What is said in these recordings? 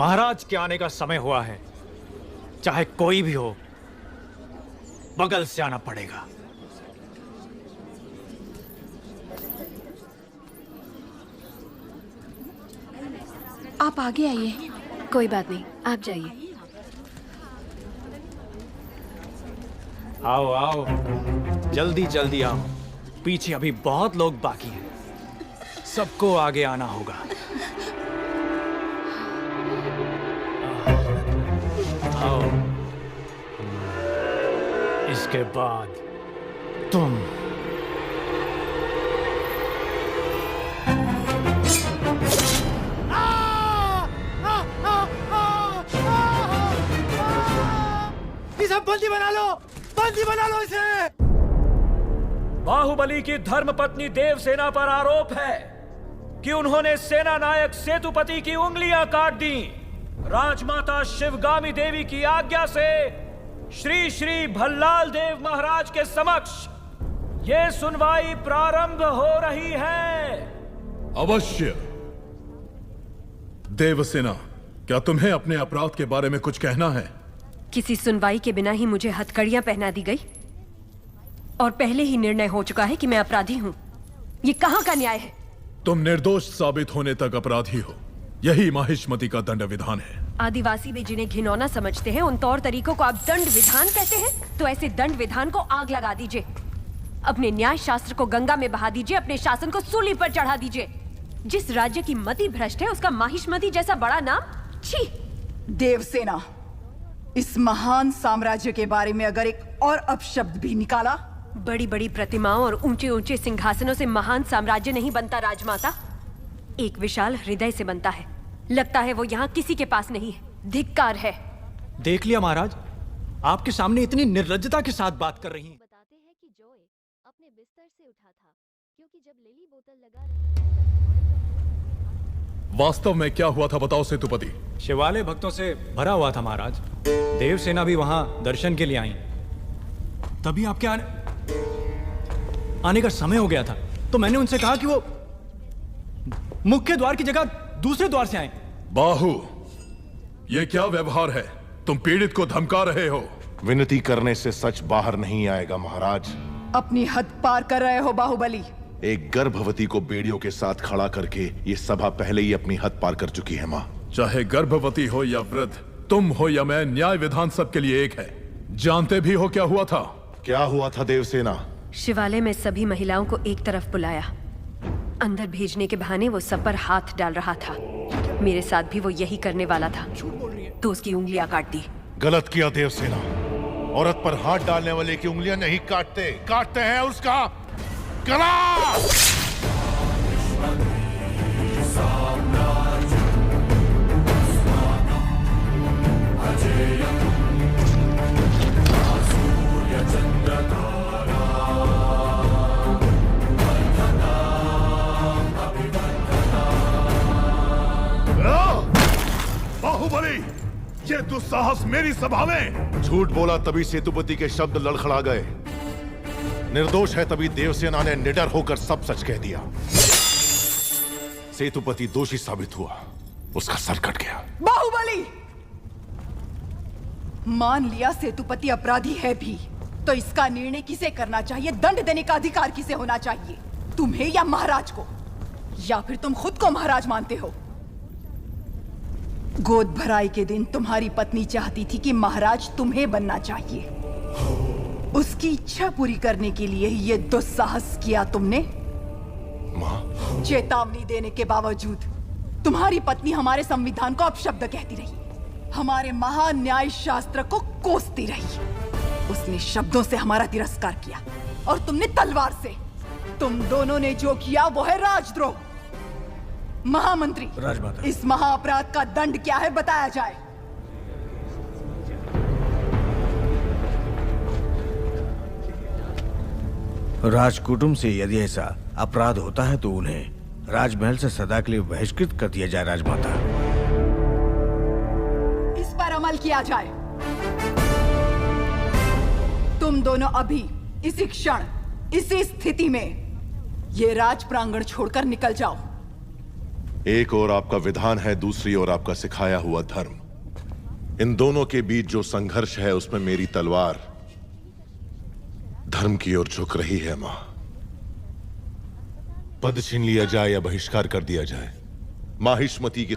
महाराज के आने का समय हुआ है। चाहे कोई भी हो, बगल से आना पड़ेगा। आप आगे आइए। कोई बात नहीं, आप जाइए। आओ आओ, जल्दी जल्दी आओ। पीछे अभी बहुत लोग बाकी हैं। सबको आगे आना होगा। आओ। इसके बाद तुम। इसे बंदी बना लो, बंदी बना लो इसे। बाहुबली की धर्मपत्नी देवसेना पर आरोप है कि उन्होंने सेना नायक सेतुपति की उंगलियां काट दी। राजमाता शिवगामी देवी की आज्ञा से श्री श्री भल्लाल देव महाराज के समक्ष ये सुनवाई प्रारंभ हो रही है। अवश्य। देवसेना, क्या तुम्हें अपने अपराध के बारे में कुछ कहना है? किसी सुनवाई के बिना ही मुझे हथकड़ियां पहना दी गई और पहले ही निर्णय हो चुका है कि मैं अपराधी हूं। ये कहां का न्याय है? तुम निर्दोष साबित होने तक अपराधी हो। यही माहिष्मति का दंड विधान है। आदिवासी भी जिन्हें घिनौना समझते हैं, उन तौर तरीकों को आप दंड विधान कहते हैं? तो ऐसे दंड विधान को आग लगा दीजिए। अपने न्याय शास्त्र को गंगा में बहा दीजिए। अपने शासन को सूली पर चढ़ा दीजिए। जिस राज्य की मति भ्रष्ट है, उसका माहिष्मति जैसा बड़ा नाम। छी! देवसेना, इस महान साम्राज्य के बारे में अगर एक और अपशब्द भी निकाला। बड़ी बड़ी प्रतिमाओं और ऊंचे ऊंचे सिंहासनों से महान साम्राज्य नहीं बनता राजमाता, एक विशाल हृदय से बनता है। लगता है वो यहाँ किसी के पास नहीं है। धिक्कार है। देख लिया महाराज, आपके सामने इतनी निर्लज्जता के साथ बात कर रही हैं। बताते हैं कि जॉय अपने बिस्तर से उठा था क्योंकि जब लिली बोतल लगा वास्तव में क्या हुआ था बताओ सेतुपति। शिवालय भक्तों से भरा हुआ था महाराज। देवसेना भी वहां दर्शन के लिए आई। तभी आपके आने का समय हो गया था, तो मैंने उनसे कहा कि वो मुख्य द्वार की जगह दूसरे द्वार से आए। बाहु, ये क्या व्यवहार है? तुम पीड़ित को धमका रहे हो। विनती करने से सच बाहर नहीं आएगा महाराज। अपनी हद पार कर रहे हो बाहुबली। एक गर्भवती को बेड़ियों के साथ खड़ा करके ये सभा पहले ही अपनी हद पार कर चुकी है माँ। चाहे गर्भवती हो या वृद्ध, तुम हो या मैं, न्याय विधान सबके लिए एक है। जानते भी हो क्या हुआ था? क्या हुआ था देवसेना? शिवालय में सभी महिलाओं को एक तरफ बुलाया। अंदर भेजने के बहाने वो सब पर हाथ डाल रहा था। मेरे साथ भी वो यही करने वाला था, तो उसकी उंगलियां काट दी। गलत किया देवसेना। औरत पर हाथ डालने वाले की उंगलियां नहीं काटते, काटते हैं उसका गला। बाहुबली, ये दुस्साहस मेरी सभा में। झूठ बोला तभी सेतुपति के शब्द लड़खड़ा गए। निर्दोष है तभी देवसेना ने निडर होकर सब सच कह दिया। सेतुपति दोषी साबित हुआ, उसका सर कट गया। बाहुबली, मान लिया सेतुपति अपराधी है भी, तो इसका निर्णय किसे करना चाहिए, दंड देने का अधिकार किसे होना चाहिए? तुम्हें या महाराज को? या फिर तुम खुद को महाराज मानते हो? गोद भराई के दिन तुम्हारी पत्नी चाहती थी कि महाराज तुम्हें बनना चाहिए। उसकी इच्छा पूरी करने के लिए ये दुस्साहस किया तुमने। माँ, चेतावनी देने के बावजूद तुम्हारी पत्नी हमारे संविधान को अपशब्द कहती रही, हमारे महान न्याय शास्त्र को कोसती रही। उसने शब्दों से हमारा तिरस्कार किया और तुमने तलवार से। तुम दोनों ने जो किया वो है राजद्रोह। महामंत्री, राजमाता, इस महाअपराध का दंड क्या है बताया जाए। राजकुटुंब से यदि ऐसा अपराध होता है तो उन्हें राजमहल से सदा के लिए बहिष्कृत कर दिया जाए। राजमाता, इस पर अमल किया जाए। तुम दोनों अभी इसी क्षण इसी स्थिति में ये राज प्रांगण छोड़कर निकल जाओ। एक ओर आपका विधान है, दूसरी ओर आपका सिखाया हुआ धर्म। इन दोनों के बीच जो संघर्ष है उसमें मेरी तलवार धर्म की ओर झुक रही है। मां, पद छीन लिया जाए या बहिष्कार कर दिया जाए, माहिष्मती की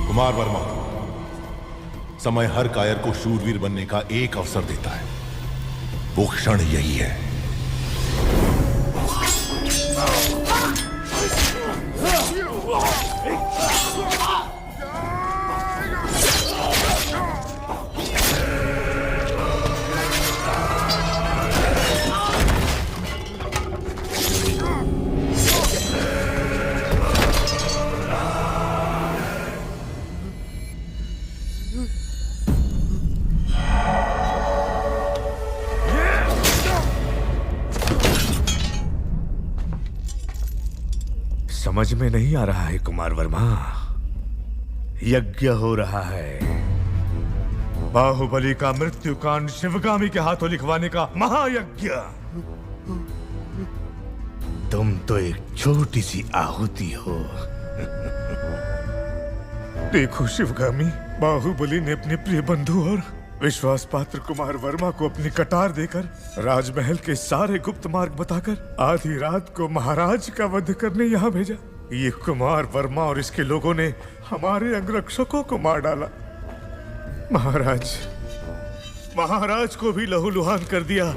कुमार वर्मा, समय हर कायर को शूरवीर बनने का एक अवसर देता है। वो क्षण यही है। समझ में नहीं आ रहा है कुमार वर्मा। यज्ञ हो रहा है, बाहुबली का मृत्युकांड शिवगामी के हाथों लिखवाने का महायज्ञ। तुम तो एक छोटी सी आहुति हो। देखो शिवगामी, बाहुबली ने अपने प्रिय बंधु और विश्वास पात्र कुमार वर्मा को अपनी कटार देकर राजमहल के सारे गुप्त मार्ग बताकर आधी रात को महाराज का वध करने यहाँ भेजा। ये कुमार वर्मा और इसके लोगों ने हमारे अंगरक्षकों को मार डाला। महाराज को भी लहूलुहान कर दिया।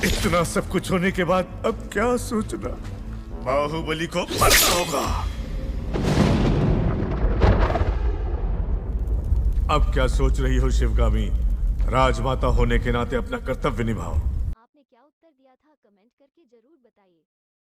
इतना सब कुछ होने के बाद अब क्या सोचना? बाहुबली को मरना होगा। अब क्या सोच रही हो शिवगामी? राजमाता होने के नाते अपना कर्तव्य निभाओ। आपने क्या उत्तर दिया था कमेंट करके जरूर बताइए।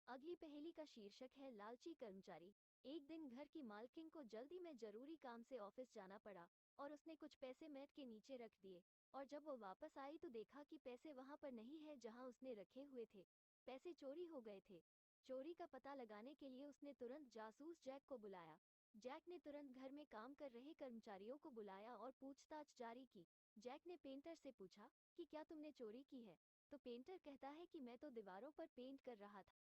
अगली पहेली का शीर्षक है लालची कर्मचारी। एक दिन घर की मालकिन को जल्दी में जरूरी काम से ऑफिस जाना पड़ा और उसने कुछ पैसे मैट के नीचे रख दिए और जब वो वापस आई तो देखा कि पैसे वहां पर नहीं है जहां उसने रखे हुए थे। पैसे चोरी हो गए थे। चोरी का पता लगाने के लिए उसने तुरंत जासूस जैक को बुलाया। जैक ने तुरंत घर में काम कर रहे कर्मचारियों को बुलाया और पूछताछ जारी की। जैक ने पेंटर से पूछा कि क्या तुमने चोरी की है? तो पेंटर कहता है कि मैं तो दीवारों पर पेंट कर रहा था।